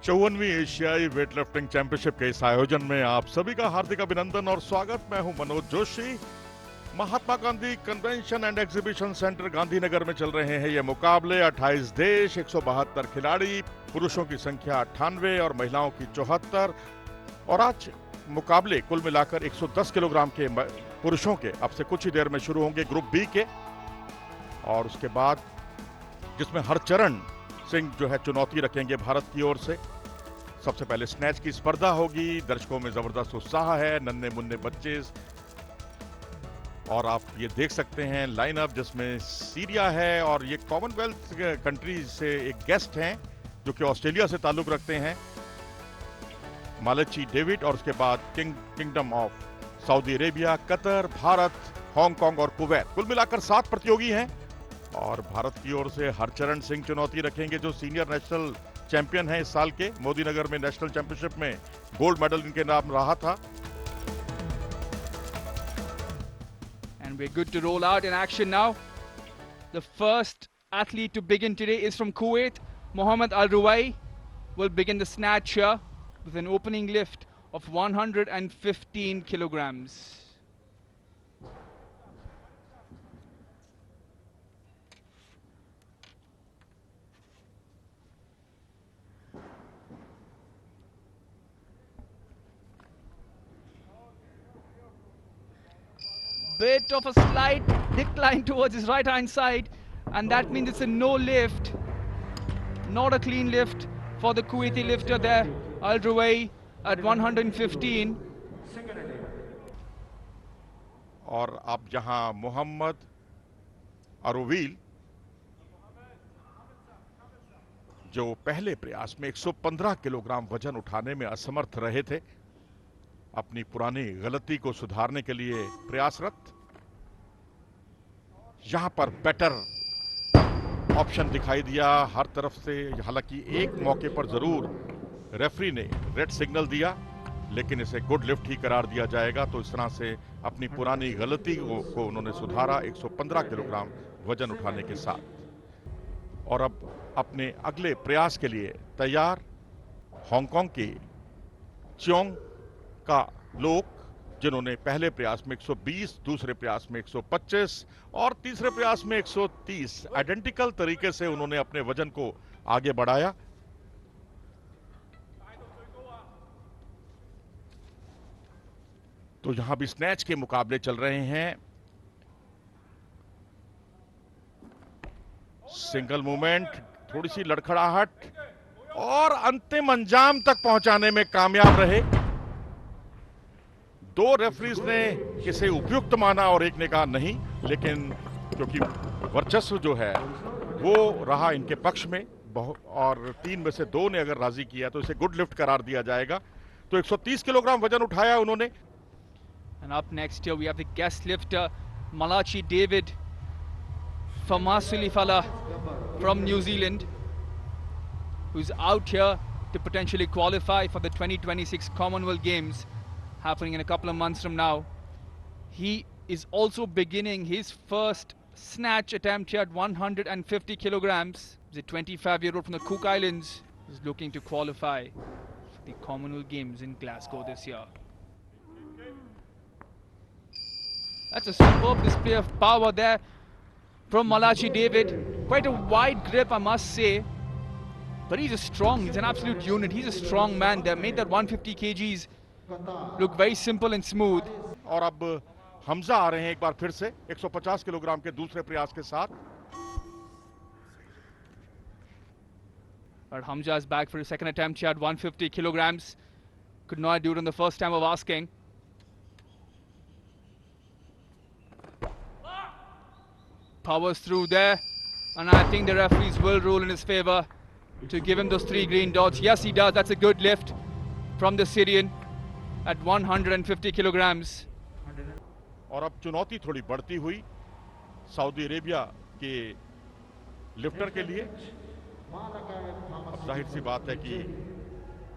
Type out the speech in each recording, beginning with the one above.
54वीं एशियाई weightlifting championship के इस आयोजन में आप सभी का हार्दिक अभिनंदन और स्वागत। मैं हूं Manoj Joshi. Mahatma Gandhi convention and exhibition centre Gandhinagar में चल रहे हैं ये मुकाबले। 28 देश, 172 खिलाड़ी, पुरुषों की संख्या 98 और महिलाओं की 74। और आज मुकाबले कुल मिलाकर 110 किलोग्राम के पुरुषों के अब से कुछ ही देर में शुरू होंगे ग्रुप बी के, और उसके बाद जिसमें हरचरण सिंह जो है चुनौती रखेंगे भारत की ओर से। सबसे पहले स्नैच की स्पर्धा होगी। दर्शकों में जबरदस्त उत्साह है, नन्हे मुन्ने बच्चे, और आप ये देख सकते हैं लाइनअप जिसमें सीरिया है और ये कॉमनवेल्थ कंट्री से एक गेस्ट हैं जो कि ऑस्ट्रेलिया से ताल्लुक रखते हैं, मालाची डेविड, और उसके बाद kingdom of Saudi Arabia, Qatar, Bharat, Hong Kong और कुवैत। कुल मिलाकर 7 प्रतियोगी हैं और भारत की ओर से हरचरण सिंह चुनौती रखेंगे जो सीनियर नेशनल चैंपियन है इस साल के। मोदीनगर में नेशनल चैंपियनशिप में गोल्ड मेडल इनके नाम रहा था। And we're good to roll out in action now. The first athlete to begin today is from Kuwait. Mohammed Al Ruwai will begin the snatch here with an opening lift of 115 kilograms. Bit of a slight decline towards his right hand side, and that means it's a no lift, not a clean lift for the Kuwaiti lifter there, Al Ruwai at 115. और अब जहां मोहम्मद अरोवील जो पहले प्रयास में 115 kilogram वजन उठाने में असमर्थ रहे थे, अपनी पुरानी गलती को सुधारने के लिए प्रयासरत। यहां पर बेटर ऑप्शन दिखाई दिया हर तरफ से। हालांकि एक मौके पर जरूर रेफरी ने रेड सिग्नल दिया, लेकिन इसे गुड लिफ्ट ही करार दिया जाएगा। तो इस तरह से अपनी पुरानी गलती को उन्होंने सुधारा 115 किलोग्राम वजन उठाने के साथ। और अब अपने अगले प्रयास के लिए तैयार हांगकांग के चियोंग का लोग, जिन्होंने पहले प्रयास में 120, दूसरे प्रयास में 125 और तीसरे प्रयास में 130 आइडेंटिकल तरीके से उन्होंने अपने वजन को आगे बढ़ाया। तो यहां भी स्नैच के मुकाबले चल रहे हैं। सिंगल मूवमेंट, थोड़ी सी लड़खड़ाहट, और अंतिम अंजाम तक पहुंचाने में कामयाब रहे। 2 रेफरीज ने इसे उपयुक्त माना और एक ने कहा नहीं, लेकिन क्योंकि वर्चस्व जो है वो रहा इनके पक्ष में, और 3 में से 2 ने अगर राजी किया तो इसे गुड लिफ्ट करार दिया जाएगा। तो 130 किलोग्राम वजन उठाया उन्होंने। And up next here we have the guest lifter Malachi David Famasulifala from New Zealand, who's out here to potentially qualify for the 2026 Commonwealth Games happening in a couple of months from now. He is also beginning his first snatch attempt here at 150 kilograms. He's a 25-year-old from the Cook Islands who's looking to qualify for the Commonwealth Games in Glasgow this year. That's a superb display of power there from Malachi David. Quite a wide grip, I must say. But he's he's an absolute unit. He's a strong man. They made that 150 kgs look very simple and smooth. और अब हमजा आ रहे हैं एक बार फिर से 150 kilogram के दूसरे प्रयास के साथ। But Hamza is back for his second attempt here at 150 kilograms. Could not do it on the first time of asking. Powers through there, and I think the referees will rule in his favor to give him those 3 green dots. Yes, he does. That's a good lift from the Syrian at 150 kilograms. और अब चुनौती थोड़ी बढ़ती हुई Saudi Arabia के lifter के लिए। अब जाहिर सी बात है कि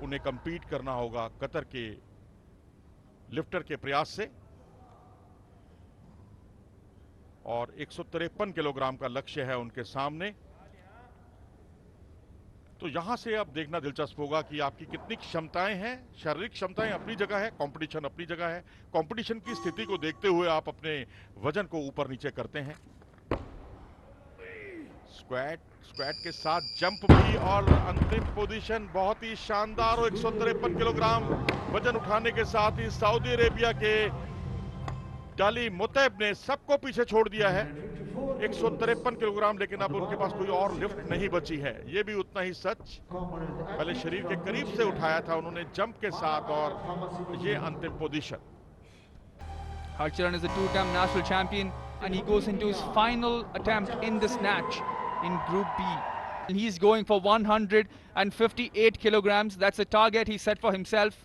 उन्हें कंपीट करना होगा कतर के लिफ्टर के प्रयास से, और 153 किलोग्राम का लक्ष्य है उनके सामने। तो यहाँ से अब देखना दिलचस्प होगा कि आपकी कितनी क्षमताएं हैं। शारीरिक क्षमताएं अपनी जगह है, कंपटीशन अपनी जगह है। कंपटीशन की स्थिति को देखते हुए आप अपने वजन को ऊपर नीचे करते हैं। स्क्वाट स्क्वाट के साथ जंप भी और अंतिम पोजीशन बहुत ही शानदार। 153 किलोग्राम वजन उठाने के साथ ही सऊदी अरेबिया के डाली मुतैब ने सबको पीछे छोड़ दिया है। 153 किलोग्राम, लेकिन अब उनके पास कोई और लिफ्ट नहीं बची है, ये भी उतना ही सच। पहले शरीर के करीब से उठाया था उन्होंने जंप के साथ, और ये अंतिम position. Harcharan is a two-time national champion and he goes into his final attempt in the snatch in Group B. And he's going for 158 kilograms. That's a target he set for himself.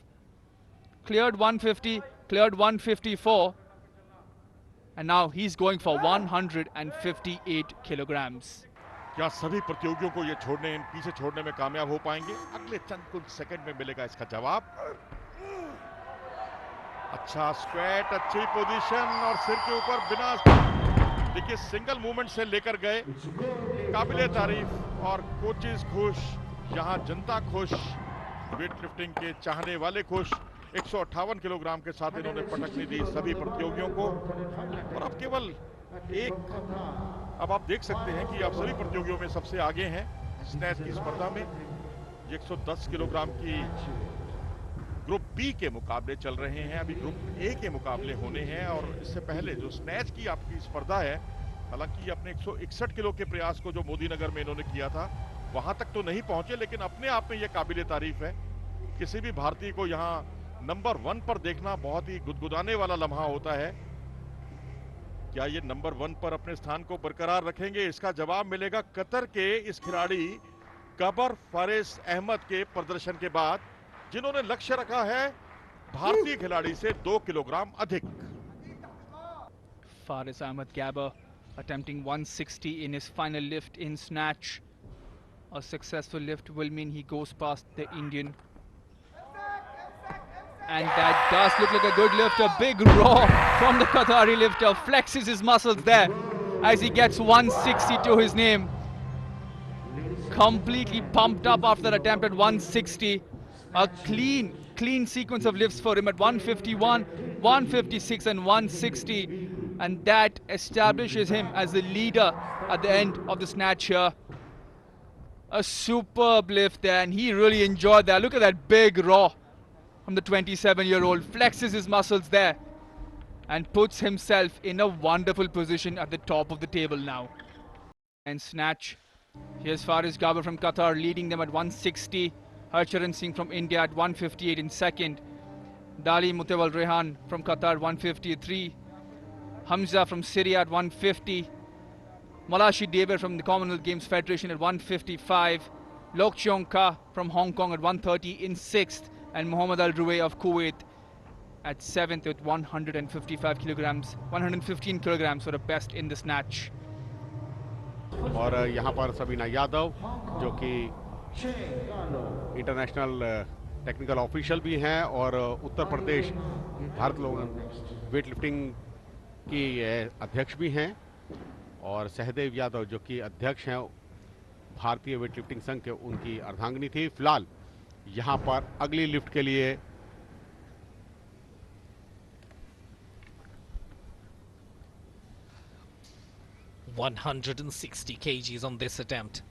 Cleared 150, cleared 154. And now he's going for 158 kilograms. क्या सभी प्रतियोगियों को ये पीछे छोड़ने में कामयाब हो पाएंगे? अगले चंद कुछ सेकंड में मिलेगा इसका जवाब। अच्छा स्क्वाट, अच्छी पोजीशन और सिर के ऊपर बिना, देखिए सिंगल मूवमेंट से लेकर गए, काबिले तारीफ। और कोचेस खुश, यहाँ जनता खुश, वेट लिफ्टिंग के चाहने वाले खुश। 158 किलोग्राम के साथ इन्होंने पटकनी दी सभी प्रतियोगियों को। और अब केवल अब आप देख सकते हैं कि आप सभी प्रतियोगियों में सबसे आगे हैं स्नैच की स्पर्धा में। 110 किलोग्राम की ग्रुप बी के मुकाबले चल रहे हैं, अभी ग्रुप ए के मुकाबले होने हैं। और इससे पहले जो स्नैच की आपकी स्पर्धा है, हालांकि अपने 161 किलो के प्रयास को जो मोदी नगर में इन्होंने किया था वहां तक तो नहीं पहुंचे, लेकिन अपने आप में यह काबिले तारीफ है। किसी भी भारतीय को यहाँ नंबर 1 पर देखना बहुत ही गुदगुदाने वाला लम्हा होता है। क्या ये नंबर 1 पर अपने स्थान को बरकरार रखेंगे? इसका जवाब मिलेगा कतर के इस खिलाड़ी कबर फारिस अहमद के प्रदर्शन के बाद, जिन्होंने लक्ष्य रखा है भारतीय खिलाड़ी से 2 किलोग्राम अधिक। Faris Ahmed Gabber attempting 160 in his final lift in snatch. A successful lift will mean he goes past the Indian. And that does look like a good lift. A big roar from the Qatari lifter. Flexes his muscles there as he gets 160 to his name. Completely pumped up after that attempt at 160. A clean sequence of lifts for him at 151, 156 and 160. And that establishes him as the leader at the end of the snatch here. A superb lift there, and he really enjoyed that. Look at that big roar from the 27-year-old. Flexes his muscles there and puts himself in a wonderful position at the top of the table now. And snatch. Here's Faris Gabber from Qatar leading them at 160. Harcharan Singh from India at 158 in second. Dali Mutawal Rehan from Qatar 153. Hamza from Syria at 150. Malashi Dever from the Commonwealth Games Federation at 155. Lok Cheong Ka from Hong Kong at 130 in sixth. And Mohammad Al Ruway of Kuwait at 7th with 155 kilograms, 115 kilograms for the best in the snatch. और यहाँ पर सबीना यादव जो कि international technical official भी हैं और Uttar Pradesh Bharat weight lifting की अध्यक्ष भी हैं, और सहदेव यादव जो कि अध्यक्ष हैं भारतीय वेट लिफ्टिंग संघ के, उनकी अर्धांगिनी थी। फिलहाल यहाँ पर अगली लिफ्ट के लिए (160 kgs on this attempt.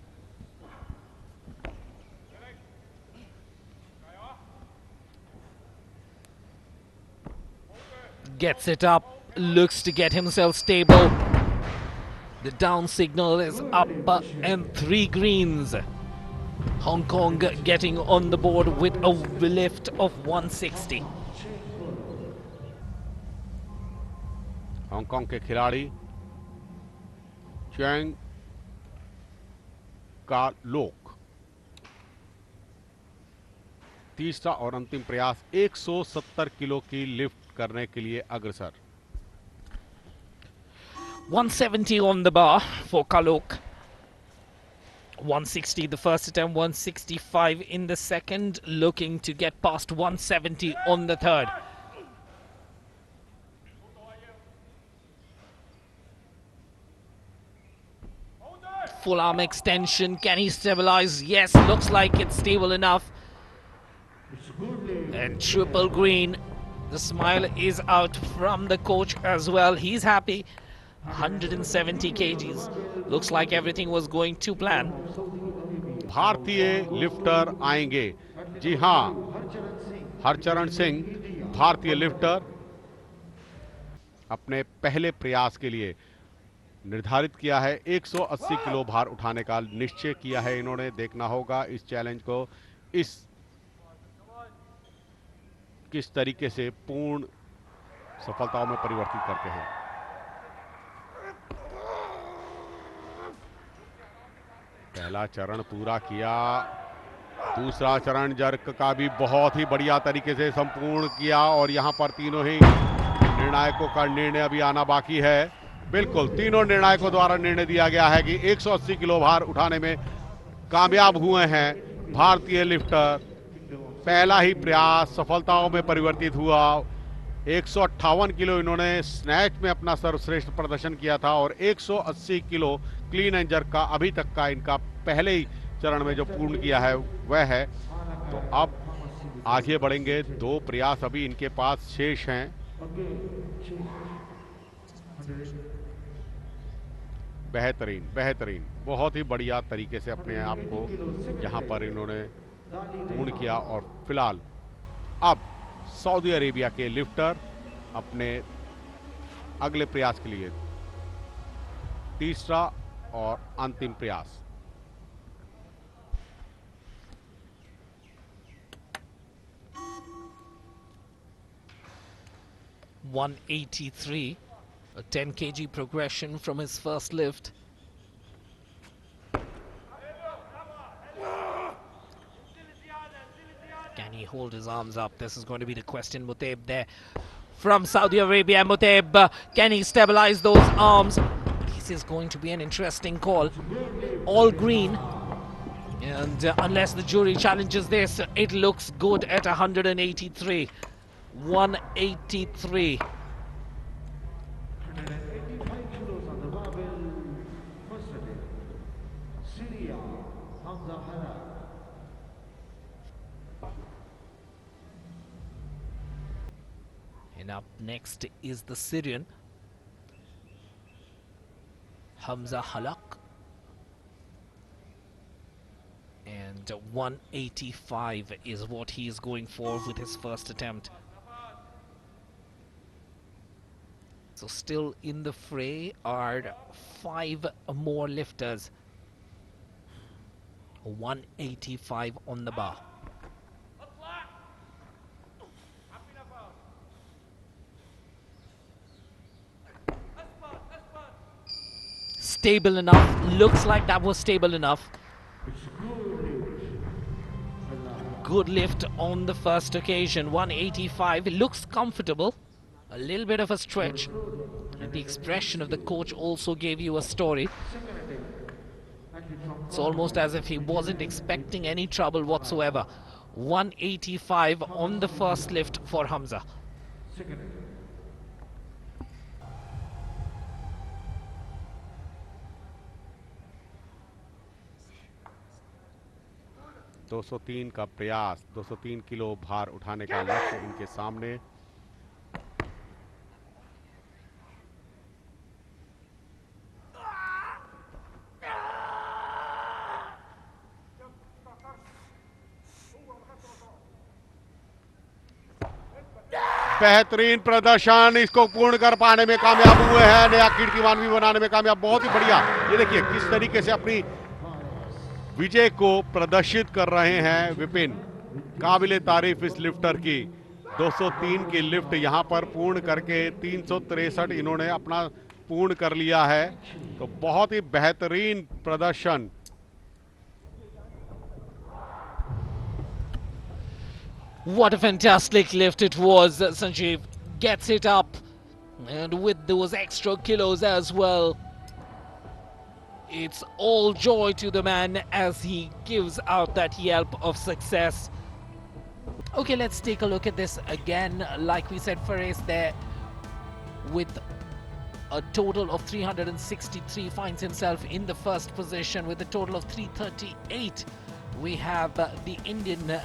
Gets it up, looks to get himself stable. The down signal is up and 3 greens. Hong Kong getting on the board with a lift of 160. Hong Kong के खिलाड़ी Chang का लोक तीसरा और अंतिम प्रयास 170 kilo की lift करने के लिए अग्रसर। 170 on the bar for Kalok. 160 the first attempt, 165 in the second, looking to get past 170 on the third. full arm extension. Can he stabilize? Yes, looks like it's stable enough. And triple green. The smile is out from the coach as well. He's happy. 170 kgs. Looks like everything was going to plan. भारतीय lifter आएंगे। जी हां, हरचरण सिंह भारतीय lifter अपने पहले प्रयास के लिए निर्धारित किया है। 180 किलो भार उठाने का निश्चय किया है इन्होंने। देखना होगा इस चैलेंज को किस तरीके से पूर्ण सफलताओं में परिवर्तित करते हैं। पहला चरण पूरा किया, दूसरा चरण जर्क का भी बहुत ही बढ़िया तरीके से संपूर्ण किया और यहां पर तीनों ही निर्णायकों का निर्णय अभी आना बाकी है। बिल्कुल, तीनों निर्णायकों द्वारा निर्णय दिया गया है कि 180 किलो भार उठाने में कामयाब हुए हैं भारतीय लिफ्टर। पहला ही प्रयास सफलताओं में परिवर्तित हुआ। 158 किलो इन्होंने स्नैच में अपना सर्वश्रेष्ठ प्रदर्शन किया था और 180 किलो क्लीन एंड जर्क का अभी तक का इनका पहले ही चरण में जो पूर्ण किया है वह है। तो अब आगे बढ़ेंगे। 2 प्रयास अभी इनके पास शेष हैं। बेहतरीन बेहतरीन, बहुत ही बढ़िया तरीके से अपने आप को यहां पर इन्होंने पूर्ण किया। और फिलहाल अब सऊदी अरेबिया के लिफ्टर अपने अगले प्रयास के लिए तीसरा और अंतिम प्रयास। $183, a 10 kg progression from his first lift. Can he hold his arms up? This is going to be the question. Mutaib there from Saudi Arabia. Mutaib, can he stabilize those arms? This is going to be an interesting call. All green. And unless the jury challenges this, it looks good at 183. 183. And up next is the Syrian Hamza Halak, and 185 is what he is going for with his first attempt. So still in the fray are 5 more lifters. 185 on the bar. Stable enough. Looks like that was stable enough. Good lift on the first occasion. 185. It looks comfortable. A little bit of a stretch. And the expression of the coach also gave you a story. It's almost as if he wasn't expecting any trouble whatsoever. 185 on the first lift for Hamza. $203 का प्रयास, 203 kilo भार उठाने का लक्ष्य इनके सामने। बेहतरीन प्रदर्शन, इसको पूर्ण कर पाने में कामयाब हुए हैं, नया कीर्तिमान भी बनाने में कामयाब। बहुत ही बढ़िया। ये देखिए किस तरीके से अपनी विजय को प्रदर्शित कर रहे हैं विपिन। काबिले तारीफ इस लिफ्टर की। 203 की लिफ्ट यहां पर पूर्ण करके 363 इन्होंने अपना पूर्ण कर लिया है। तो बहुत ही बेहतरीन प्रदर्शन। What a fantastic lift it was. Sanjeev gets it up, and with those extra kilos as well. It's all joy to the man as he gives out that yelp of success. Okay, let's take a look at this again. Like we said, Fares there with a total of 363, finds himself in the first position with a total of 338. We have the Indian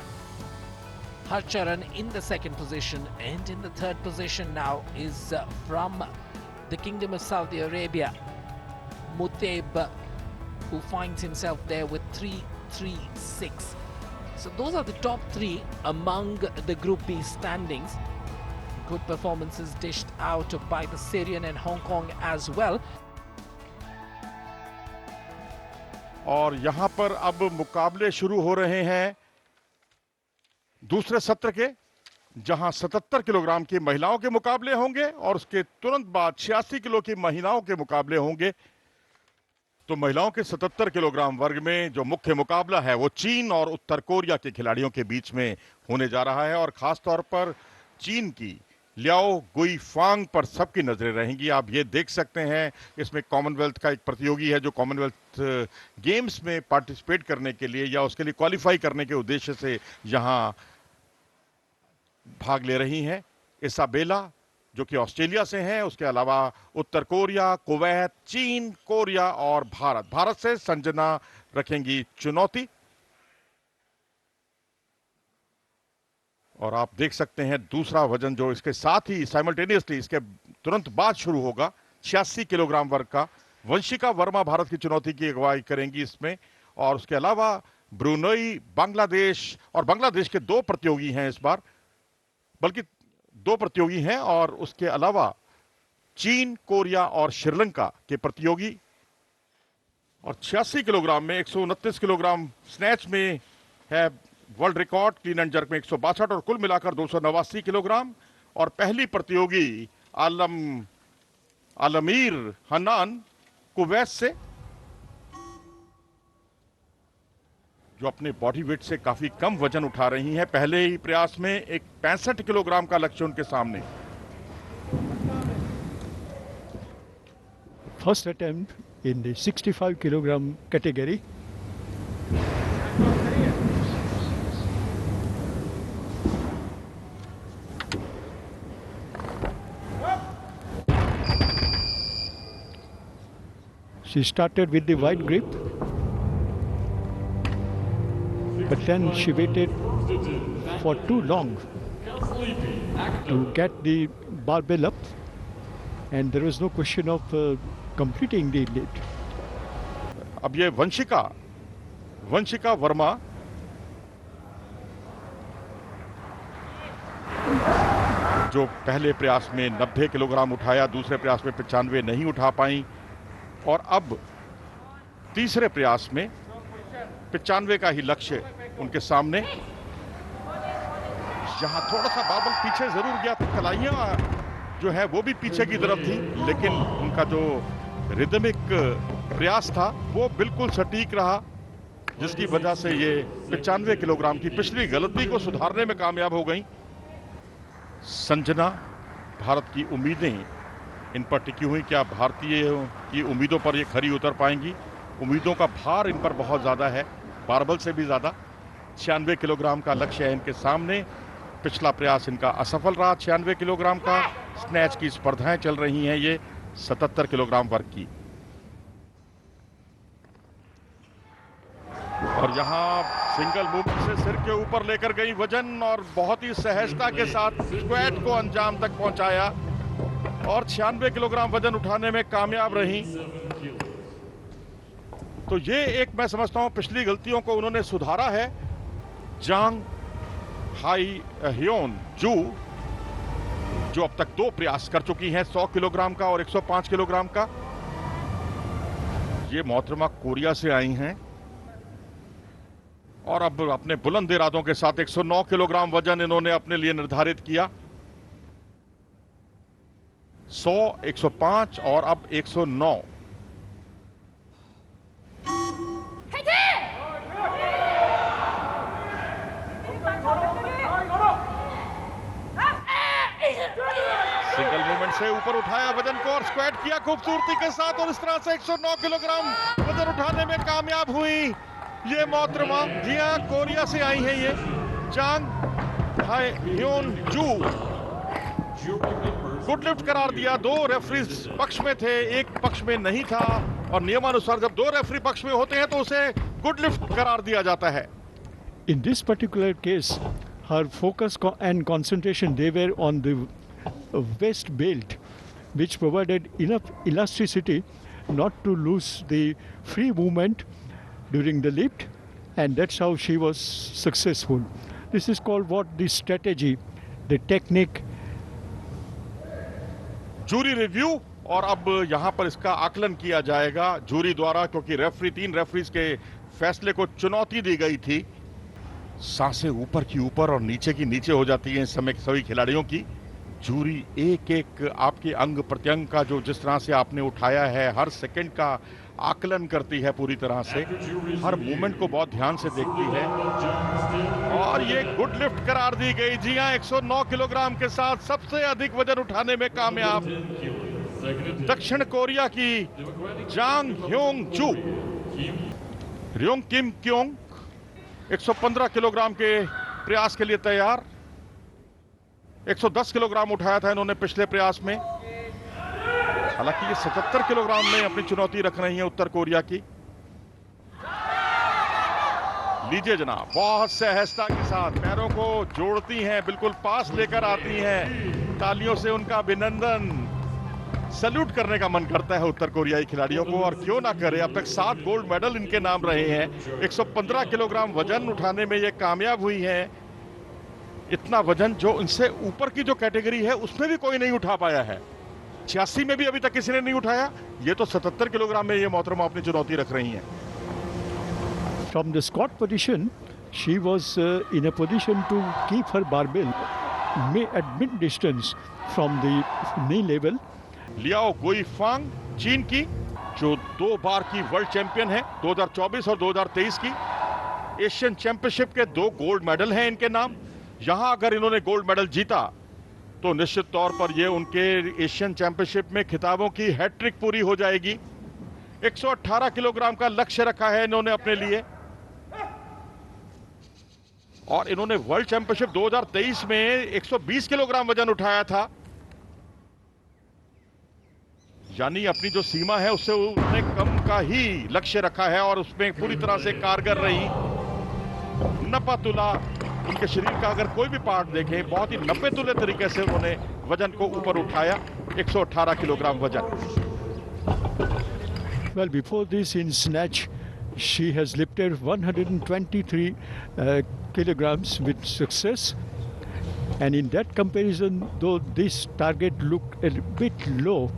Harcharan in the second position, and in the third position now is from the Kingdom of Saudi Arabia, Muteb, who finds himself there with 336. So those are the top three among the Group B standings. Good performances dished out by the Syrian and Hong Kong as well. और यहां पर अब मुकाबले शुरू हो रहे हैं दूसरे सत्र के, जहां 77 किलोग्राम की महिलाओं के मुकाबले होंगे और उसके तुरंत बाद 86 किलो की महिलाओं के मुकाबले होंगे। तो महिलाओं के 77 किलोग्राम वर्ग में जो मुख्य मुकाबला है वो चीन और उत्तर कोरिया के खिलाड़ियों के बीच में होने जा रहा है, और खास तौर पर चीन की लियाओ गुईफांग पर सबकी नजरें रहेंगी। आप ये देख सकते हैं, इसमें कॉमनवेल्थ का एक प्रतियोगी है जो कॉमनवेल्थ गेम्स में पार्टिसिपेट करने के लिए या उसके लिए क्वालिफाई करने के उद्देश्य से यहां भाग ले रही हैं। इसाबेला जो कि ऑस्ट्रेलिया से हैं, उसके अलावा उत्तर कोरिया, कुवैत, चीन, कोरिया और भारत से संजना रखेंगी चुनौती। और आप देख सकते हैं दूसरा वजन जो इसके साथ ही साइमल्टेनियसली इसके तुरंत बाद शुरू होगा, 86 किलोग्राम वर्ग का। वंशिका वर्मा भारत की चुनौती की अगुवाई करेंगी इसमें, और उसके अलावा ब्रुनई, बांग्लादेश, और बांग्लादेश के 2 प्रतियोगी हैं इस बार, बल्कि 2 प्रतियोगी हैं, और उसके अलावा चीन, कोरिया और श्रीलंका के प्रतियोगी। और 86 किलोग्राम में 129 किलोग्राम स्नैच में है world record, clean and jerk में 162 और कुल मिलाकर 289 किलोग्राम। और पहली प्रतियोगी आलमीर हन्नान कुवैत से, जो अपने बॉडी वेट से काफी कम वजन उठा रही हैं। पहले ही प्रयास में एक 65 किलोग्राम का लक्ष्य उनके सामने। First attempt in the 65 kilogram category. She started with the wide grip, but then she waited for too long to get the barbell up, and there was no question of completing the lift. अब ये वंशिका वर्मा जो पहले प्रयास में 90 kilogram उठाया, दूसरे प्रयास में 95 नहीं उठा पाई, और अब तीसरे प्रयास में 95 का ही लक्ष्य उनके सामने। जहां थोड़ा सा बाबल पीछे जरूर गया, कलाइयां जो है वो भी पीछे की तरफ थी, लेकिन उनका जो रिदमिक प्रयास था वो बिल्कुल सटीक रहा, जिसकी वजह से ये 95 किलोग्राम की पिछली गलती को सुधारने में कामयाब हो गई। संजना, भारत की उम्मीदें इन पर टिकी हुई, क्या भारतीय की उम्मीदों पर ये खरी उतर पाएंगी? उम्मीदों का भार इन पर बहुत ज्यादा है, बारबल से भी ज्यादा। 96 किलोग्राम का लक्ष्य है इनके सामने। पिछला प्रयास इनका असफल रहा 96 किलोग्राम का। स्नैच की स्पर्धाएं चल रही हैं ये 77 किलोग्राम वर्ग की। और यहाँ सिंगल मूवमेंट से सिर के ऊपर लेकर गई वजन, और बहुत ही सहजता के साथ स्क्वैट को अंजाम तक पहुंचाया, और 96 किलोग्राम वजन उठाने में कामयाब रही। तो ये एक, मैं समझता हूं, पिछली गलतियों को उन्होंने सुधारा है। जांग हाई ह्योन जू, जो अब तक 2 प्रयास कर चुकी हैं, 100 किलोग्राम का और 105 किलोग्राम का। ये मोहतरमा कोरिया से आई हैं, और अब अपने बुलंद इरादों के साथ 109 किलोग्राम वजन इन्होंने अपने लिए निर्धारित किया। 100, 105 और अब 109। सिंगल मूवमेंट से ऊपर उठाया वजन को और स्क्वाट किया खूबसूरती के साथ, और इस तरह से 109 किलोग्राम वजन उठाने में कामयाब हुई ये मोहतरमा। जी हाँ, कोरिया से आई हैं ये, जांग हाई ह्योन जू। गुड लिफ्ट करार दिया। दो रेफरीज पक्ष में थे, एक पक्ष में नहीं था, और नियमानुसार जब दो रेफरी पक्ष में होते हैं तो उसे गुड लिफ्ट करार दिया जाता है। In this particular case, her focus and concentration, they were on the waist belt, which provided enough elasticity not to lose the free movement during the lift, and that's how she was successful. This is called what? The strategy, the technique. Jury review, और अब यहां पर इसका आकलन किया जाएगा jury द्वारा, क्योंकि तीन रेफरीज के फैसले को चुनौती दी गई थी। सांसें ऊपर की ऊपर और नीचे की नीचे हो जाती हैं इस समय सभी खिलाड़ियों की। जूरी एक एक आपके अंग प्रत्यंग का, जो जिस तरह से आपने उठाया है, हर सेकंड का आकलन करती है पूरी तरह से, हर मूवमेंट को बहुत ध्यान से देखती है, और ये गुड लिफ्ट करार दी गई। जी हां, 109 किलोग्राम के साथ सबसे अधिक वजन उठाने में कामयाब दक्षिण कोरिया की जांग ह्योंग जू। र्योंग किम क्योंग 115 किलोग्राम के प्रयास के लिए तैयार। 110 किलोग्राम उठाया था इन्होंने पिछले प्रयास में। हालांकि ये 77 किलोग्राम में अपनी चुनौती रख रही है उत्तर कोरिया की। लीजिए जनाब, बहुत सहजता के साथ पैरों को जोड़ती हैं, बिल्कुल पास लेकर आती हैं। तालियों से उनका अभिनंदन, सैल्यूट करने का मन करता है उत्तर कोरियाई खिलाड़ियों को, और क्यों ना करे। अब तक 7 गोल्ड मेडल इनके नाम रहे हैं। 115 किलोग्राम वजन उठाने में ये कामयाब हुई हैं। इतना वजन जो इनसे ऊपर की जो कैटेगरी है उसमें भी कोई नहीं उठा पाया है। 86 में भी अभी तक किसी ने नहीं उठाया। ये तो 77 किलोग्राम में ये मोहतरमा अपनी चुनौती रख रही हैं। From the squat position, she was in a position to keep her barbell at mid distance from the knee level. लियाओ गुइफांग, चीन की, जो 2 बार की वर्ल्ड चैंपियन है, 2024 और 2023 की। एशियन चैंपियनशिप के 2 गोल्ड मेडल हैं इनके नाम। यहां अगर इन्होंने गोल्ड मेडल जीता तो निश्चित तौर पर ये उनके एशियन चैंपियनशिप में खिताबों की हैट्रिक पूरी हो जाएगी। 118 किलोग्राम का लक्ष्य रखा है इन्होंने अपने लिए, और इन्होंने वर्ल्ड चैंपियनशिप 2023 में 120 किलोग्राम वजन उठाया था। यानी अपनी जो सीमा है उससे उन्होंने कम का ही लक्ष्य रखा है, और उसमें पूरी तरह से कारगर रही। नपा तुला उनके शरीर का अगर कोई भी पार्ट देखें, बहुत ही नब्बे तुले तरीके से उन्होंने वजन को ऊपर उठाया। 118 किलोग्राम वजन। Well, before this in snatch, she has lifted 123 kilograms with success. And in that comparison, though this target looked a bit low,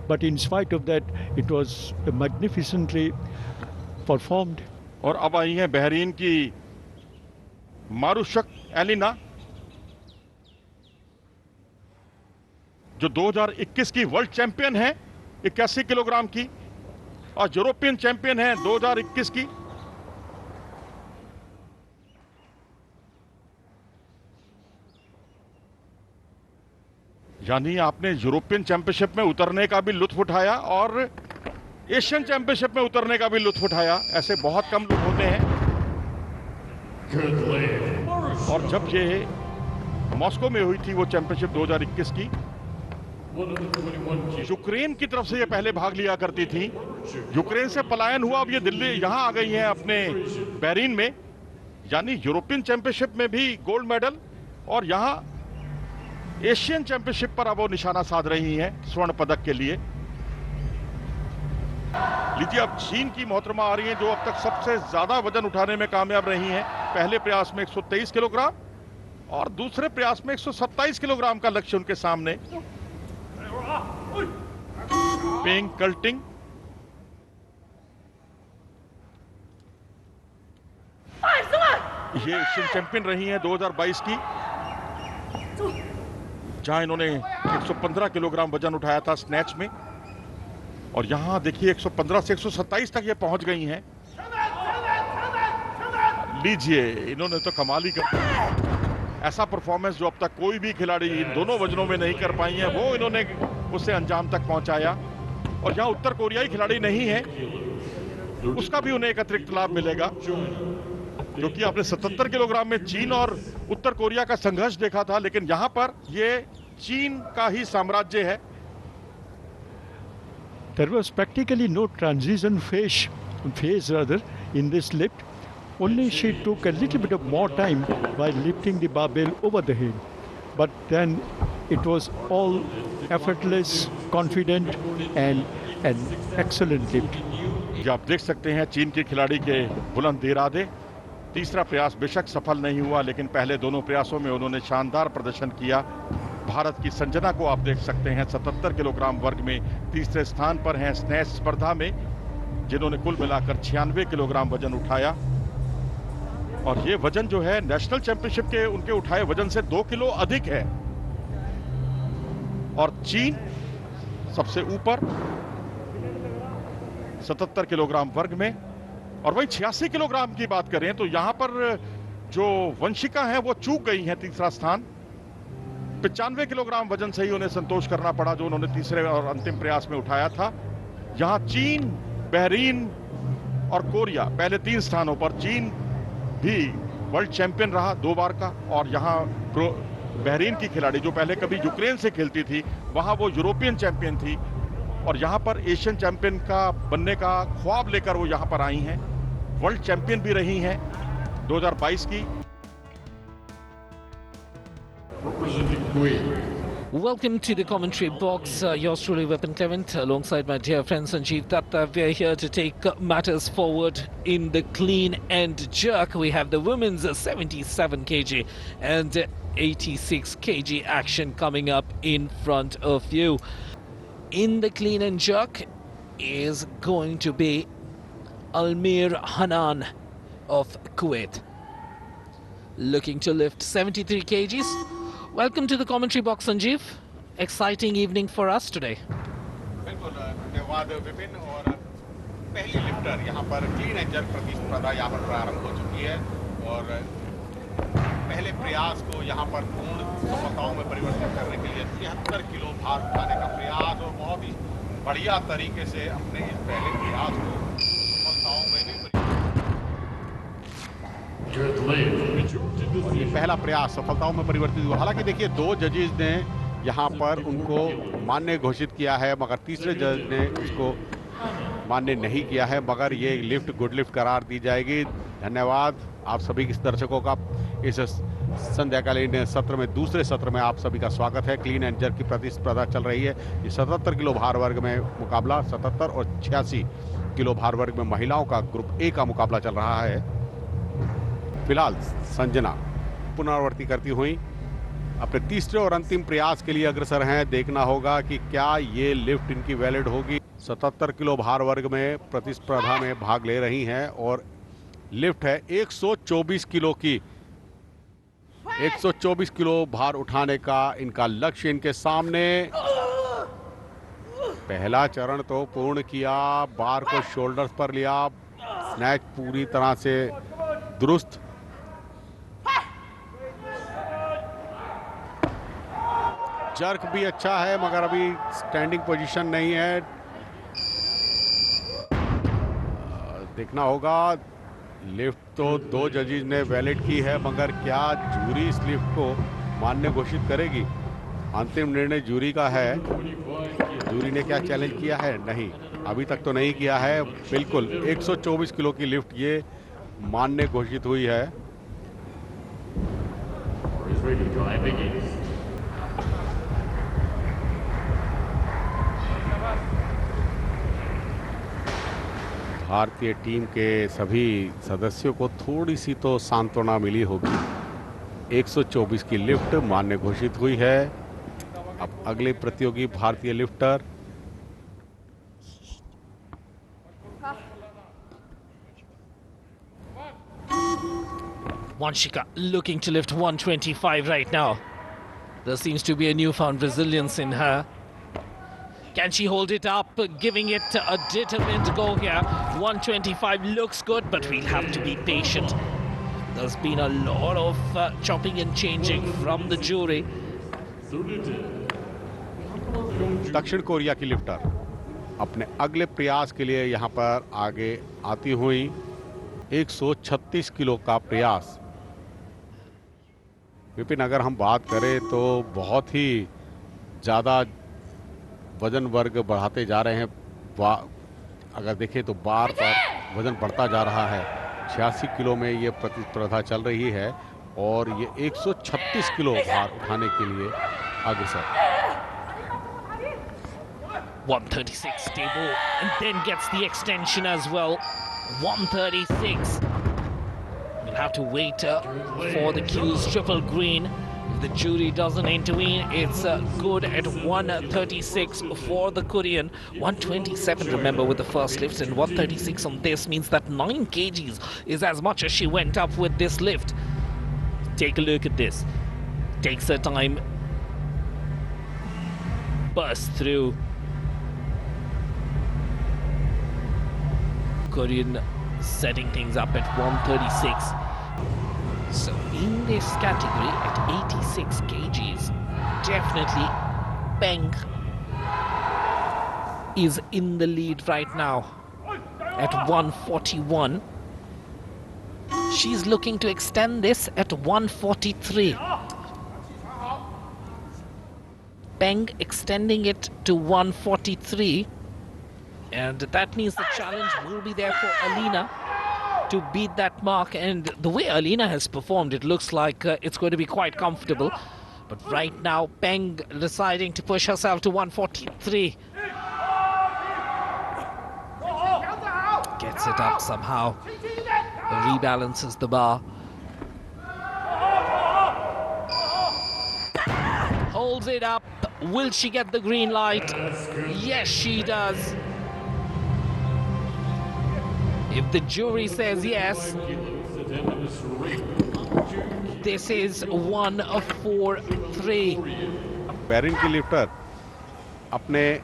but in spite of that, it was magnificently performed. और अब आई हैं Bahrain की मारुशक Elina, जो 2021 की world champion है 81 kilogram की, और European champion है 2021 की। यानी आपने यूरोपियन चैंपियनशिप में उतरने का भी लुत्फ उठाया और एशियन चैंपियनशिप में उतरने का भी लुत्फ उठाया। ऐसे बहुत कम लोग होते हैं। और जब ये मॉस्को में हुई थी वो चैंपियनशिप 2021 की, यूक्रेन की तरफ से ये पहले भाग लिया करती थी। यूक्रेन से पलायन हुआ, अब ये दिल्ली यहां आ गई हैं अपने बहरीन में। यानी यूरोपियन चैंपियनशिप में भी गोल्ड मेडल, और यहां एशियन चैंपियनशिप पर अब वो निशाना साध रही हैं स्वर्ण पदक के लिए। लीजिए, अब चीन की मोहतरमा आ रही हैं, जो अब तक सबसे ज्यादा वजन उठाने में कामयाब रही हैं। पहले प्रयास में 123 किलोग्राम और दूसरे प्रयास में 127 किलोग्राम का लक्ष्य उनके सामने। पेंग कल्टिंग ये एशियन चैंपियन रही हैं 2022 की, जहां इन्होंने 115 किलोग्राम वजन उठाया था स्नैच में, और यहां देखिए 115 से 127 तक ये पहुंच गई हैं। लीजिए, इन्होंने तो कमाल ही कर दिया। ऐसा परफॉर्मेंस जो अब तक कोई भी खिलाड़ी इन दोनों वजनों में नहीं कर पाई है, वो इन्होंने उसे अंजाम तक पहुंचाया। और जहां उत्तर कोरियाई खिलाड़ी नहीं है, उसका भी उन्हें एक अतिरिक्त लाभ मिलेगा, क्योंकि आपने 77 किलोग्राम में चीन और उत्तर कोरिया का संघर्ष देखा था, लेकिन यहां पर ये चीन का ही साम्राज्य है। There was practically no transition phase rather in this lift. Only she took a little bit of more time while lifting the barbell over the head. But then it was all effortless, confident and an excellent lift. ये आप देख सकते हैं चीन के खिलाड़ी के बुलंद इरादे। तीसरा प्रयास बेशक सफल नहीं हुआ, लेकिन पहले दोनों प्रयासों में उन्होंने शानदार प्रदर्शन किया। भारत की संजना को आप देख सकते हैं 77 किलोग्राम वर्ग में तीसरे स्थान पर हैं स्नैच स्पर्धा में, जिन्होंने कुल मिलाकर 96 किलोग्राम वजन उठाया। और ये वजन जो है नेशनल चैंपियनशिप के उनके उठाए वजन से 2 किलो अधिक है। और चीन सबसे ऊपर 77 किलोग्राम वर्ग में। और वही 86 किलोग्राम की बात करें तो यहां पर जो वंशिका है वो चूक गई हैं तीसरा स्थान। 95 किलोग्राम वजन से ही उन्हें संतोष करना पड़ा जो उन्होंने तीसरे और अंतिम प्रयास में उठाया था। यहां चीन, बहरीन और कोरिया पहले 3 स्थानों पर। चीन भी वर्ल्ड चैंपियन रहा 2 बार का, और यहां बहरीन की खिलाड़ी जो पहले कभी यूक्रेन से खेलती थी, वहां वो यूरोपियन चैंपियन थी, और यहां पर एशियन चैंपियन का बनने का ख्वाब लेकर वो यहां पर आई हैं। वर्ल्ड चैंपियन भी रही हैं 2022 की। Welcome to the commentary box. Yours truly, Vipin Clement, alongside my dear friend Sanjeev Datta. We are here to take matters forward in the clean and jerk. We have the women's 77 kg and 86 kg action coming up in front of you. In the clean and jerk is going to be Almir Hanan of Kuwait, looking to lift 73 kgs. Welcome to the commentary box, Sanjeev. Exciting evening for us today. बिल्कुल धन्यवाद विपिन। और पहली lifter यहाँ पर clean and jerk प्रतिस्पर्धा यहाँ पर प्रारंभ हो चुकी है, और पहले प्रयास को यहाँ पर पूर्ण सफलताओं में परिवर्तित करने के लिए 73 किलो भार उठाने का प्रयास, और बहुत ही बढ़िया तरीके से अपने इस पहले प्रयास को सफलताओं में भी ये पहला प्रयास सफलताओं में परिवर्तित हुआ। हालांकि देखिए 2 जजेस ने यहाँ पर उनको मान्य घोषित किया है, मगर तीसरे जज ने इसको मान्य नहीं किया है, मगर ये लिफ्ट गुड लिफ्ट करार दी जाएगी। धन्यवाद आप सभी दर्शकों का। इस संध्याकालीन सत्र में, दूसरे सत्र में आप सभी का स्वागत है। क्लीन एंड जर्क की प्रतिस्पर्धा चल रही है। ये 77 किलो भार वर्ग में मुकाबला, 77 और 86 किलो भार वर्ग में महिलाओं का ग्रुप ए का मुकाबला चल रहा है। फिलहाल संजना पुनरावृत्ति करती हुई अपने तीसरे और अंतिम प्रयास के लिए अग्रसर हैं। देखना होगा कि क्या ये लिफ्ट इनकी वैलिड होगी। 77 किलो भार वर्ग में प्रतिस्पर्धा में भाग ले रही हैं, और लिफ्ट है 124 किलो की। 124 किलो भार उठाने का इनका लक्ष्य इनके सामने। पहला चरण तो पूर्ण किया, बार को शोल्डर्स पर लिया, स्नैच पूरी तरह से दुरुस्त। जर्क भी अच्छा है, मगर अभी स्टैंडिंग पोजीशन नहीं है। देखना होगा। लिफ्ट तो 2 जजेस ने वैलिड की है, मगर क्या जूरी इस लिफ्ट को मान्य घोषित करेगी? अंतिम निर्णय जूरी का है। जूरी ने क्या चैलेंज किया है? नहीं, अभी तक तो नहीं किया है। बिल्कुल 124 किलो की लिफ्ट ये मान्य घोषित हुई है। भारतीय टीम के सभी सदस्यों को थोड़ी सी तो सांत्वना मिली होगी। 124 की लिफ्ट मान्य घोषित हुई है। अब अगले प्रतियोगी भारतीय lifter Wanshika looking to lift 125 right now. There seems to be a newfound resilience in her. Can she hold it up? Giving it a determined go here. 125 looks good, but we'll have to be patient. There's been a lot of chopping and changing from the jury. दक्षिण Korea की lifter अपने अगले प्रयास के लिए यहां पर आगे आती हुई 136 किलो का प्रयास। विपिन, अगर हम बात करें तो बहुत ही ज़्यादा वजन वर्ग बढ़ाते जा रहे हैं। अगर देखें तो बार पर वजन बढ़ता जा रहा है। 86 किलो में ये प्रतिस्पर्धा चल रही है और ये 136 किलो भार उठाने के लिए अग्रसर। 136 stable and then gets the extension as well. 136. We'll have to wait for the cues. Triple green. If the jury doesn't intervene, it's good at 136 for the Korean. 127, remember, with the first lift, and 136 on this means that 9 kgs is as much as she went up with this lift. Take a look at this. Takes her time. Bursts through. Korean setting things up at 136. So in this category at 86 kgs, definitely Peng is in the lead right now at 141. She's looking to extend this at 143. Peng extending it to 143. And that means the challenge will be there for Alina to beat that mark. And the way Alina has performed, it looks like it's going to be quite comfortable. But right now, Peng deciding to push herself to 143. Gets it up somehow. Rebalances the bar. Holds it up. Will she get the green light? Yes, she does. If the jury says yes, this is 143. Bahrain की lifter अपने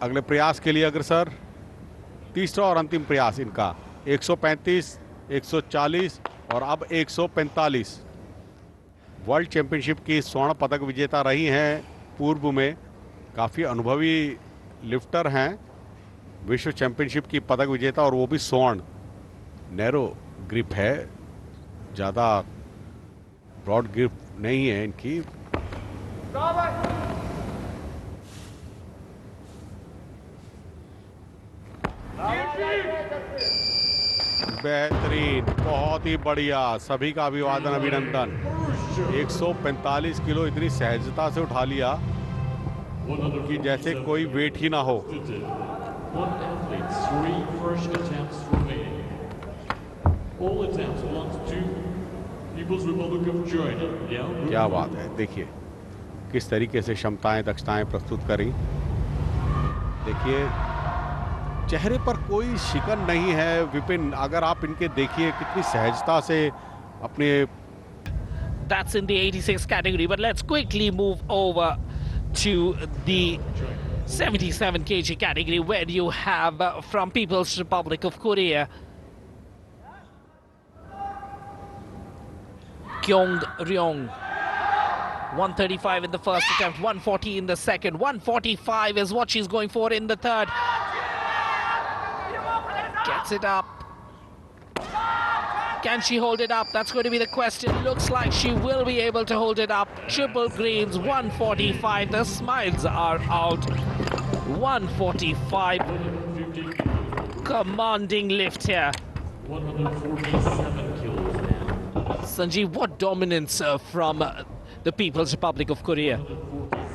अगले प्रयास के लिए अग्रसर। तीसरा और अंतिम प्रयास इनका 135, 140 और अब 145। वर्ल्ड चैंपियनशिप की स्वर्ण पदक विजेता रही हैं पूर्व में, काफ़ी अनुभवी लिफ्टर हैं, विश्व चैंपियनशिप की पदक विजेता और वो भी स्वर्ण। नैरो ग्रिप है, ज़्यादा ब्रॉड ग्रिप नहीं है इनकी। बेहतरीन, बहुत ही बढ़िया, सभी का अभिवादन, अभिनंदन। 145 किलो इतनी सहजता से उठा लिया कि जैसे कोई वेट ही ना हो। One athlete, 3 fresh attempts remaining. All attempts belong to People's Republic of China. क्या बात है, देखिए किस तरीके से क्षमताएं, दक्षताएं प्रस्तुत करी। देखिए चेहरे पर कोई शिकन नहीं है विपिन, अगर आप इनके देखिए कितनी सहजता से अपने। That's in the 86 category, but let's quickly move over to the 77 kg category, where you have from People's Republic of Korea, Kyung Ryong. 135 in the first attempt, 140 in the second, 145 is what she's going for in the third. Gets it up. Can she hold it up? That's going to be the question. Looks like she will be able to hold it up. Triple greens, 145. The smiles are out. 145. Commanding lift here. 147 kilos now. Sanjeev, what dominance from the People's Republic of Korea?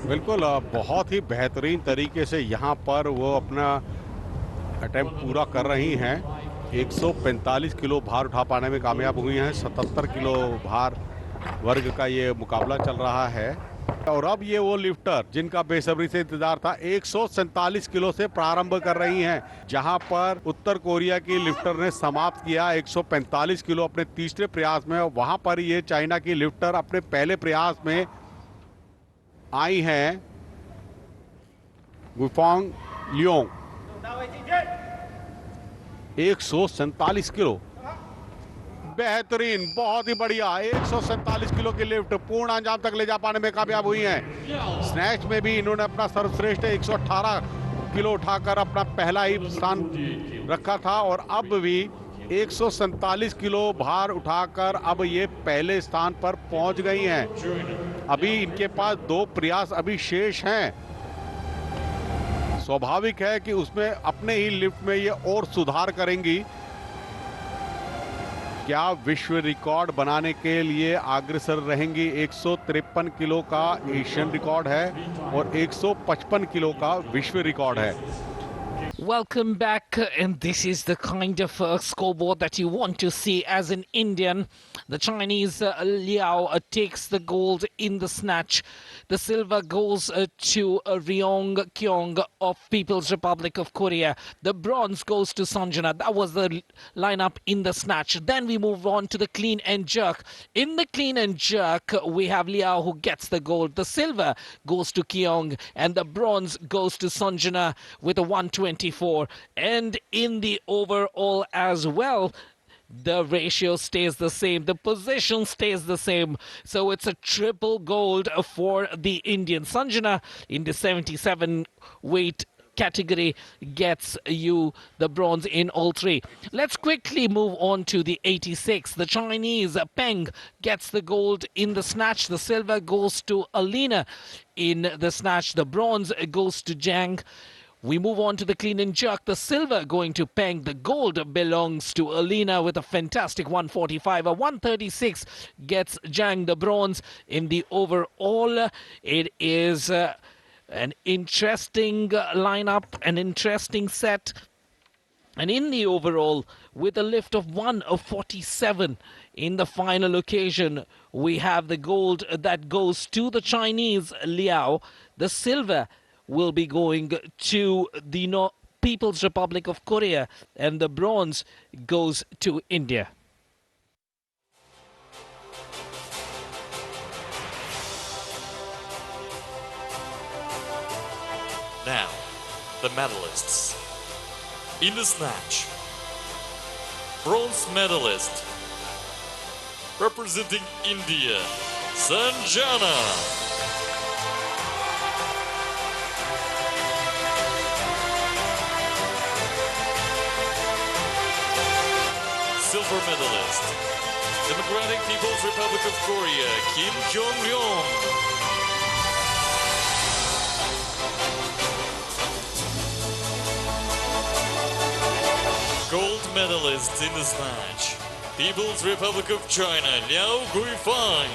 बिल्कुल बहुत ही बेहतरीन तरीके से यहाँ पर वो अपना attempt पूरा कर रही हैं। 145 किलो भार उठा पाने में कामयाब हुई हैं। 77 किलो भार वर्ग का ये मुकाबला चल रहा है और अब ये वो लिफ्टर जिनका बेसब्री से इंतजार था 147 किलो से प्रारंभ कर रही हैं, जहां पर उत्तर कोरिया की लिफ्टर ने समाप्त किया 145 किलो अपने तीसरे प्रयास में। वहां पर ये चाइना की लिफ्टर अपने पहले प्रयास में आई हैं गुफोंग लियोंग। 147 किलो, बेहतरीन, बहुत ही बढ़िया। 147 किलो की लिफ्ट पूर्ण अंजाम तक ले जा पाने में कामयाब हुई हैं। स्नैच में भी इन्होंने अपना सर्वश्रेष्ठ 118 किलो उठाकर अपना पहला ही स्थान रखा था और अब भी 147 किलो भार उठाकर अब ये पहले स्थान पर पहुंच गई हैं। अभी इनके पास 2 प्रयास अभी शेष हैं। स्वाभाविक है कि उसमें अपने ही लिफ्ट में ये और सुधार करेंगी। क्या विश्व रिकॉर्ड बनाने के लिए अग्रसर रहेंगी? 153 किलो का एशियन रिकॉर्ड है और 155 किलो का विश्व रिकॉर्ड है। Welcome back, and this is the kind of scoreboard that you want to see as an Indian. The Chinese Liao takes the gold in the snatch. The silver goes to Ryong Kyong of People's Republic of Korea. The bronze goes to Sanjana. That was the lineup in the snatch. Then we move on to the clean and jerk. In the clean and jerk, we have Liao who gets the gold. The silver goes to Kyong, and the bronze goes to Sanjana with a 124. And in the overall as well, the ratio stays the same, the position stays the same, so it's a triple gold for the Indian. Sanjana in the 77 weight category gets you the bronze in all three. Let's quickly move on to the 86. The Chinese Peng gets the gold in the snatch. The silver goes to Alina in the snatch. The bronze goes to Zhang. We move on to the clean and jerk. The silver going to Peng. The gold belongs to Alina with a fantastic 145. A 136 gets Zhang the bronze. In the overall, it is an interesting lineup, an interesting set. And in the overall, with a lift of 1 of 47 in the final occasion, we have the gold that goes to the Chinese Liao. The silver will be going to the People's Republic of Korea, and the bronze goes to India. Now, the medalists. In the snatch, bronze medalist, representing India, Sanjana. Silver medalist, Democratic People's Republic of Korea, Kim Jong-ryong. Gold medalist in the snatch, People's Republic of China, Liao Guifang.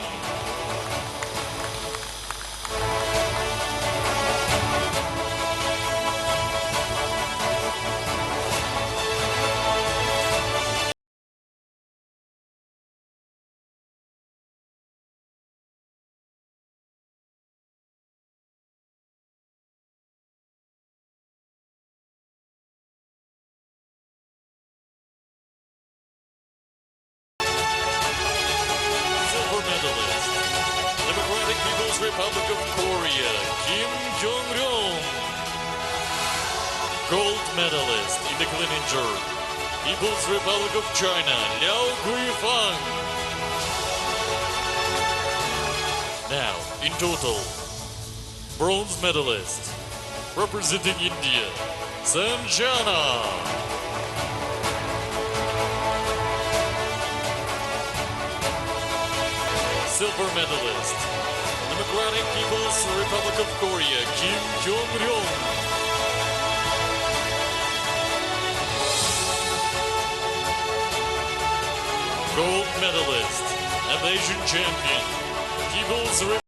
Republic of Korea, Kim Jong-ryong. Gold medalist in the clean and jerk, People's Republic of China, Liao Guifang. Now, in total, bronze medalist, representing India, Sanjana. Silver medalist, Democratic People's Republic of Korea, Kim Jong-ryong. Gold medalist and Asian champion, People's Republic.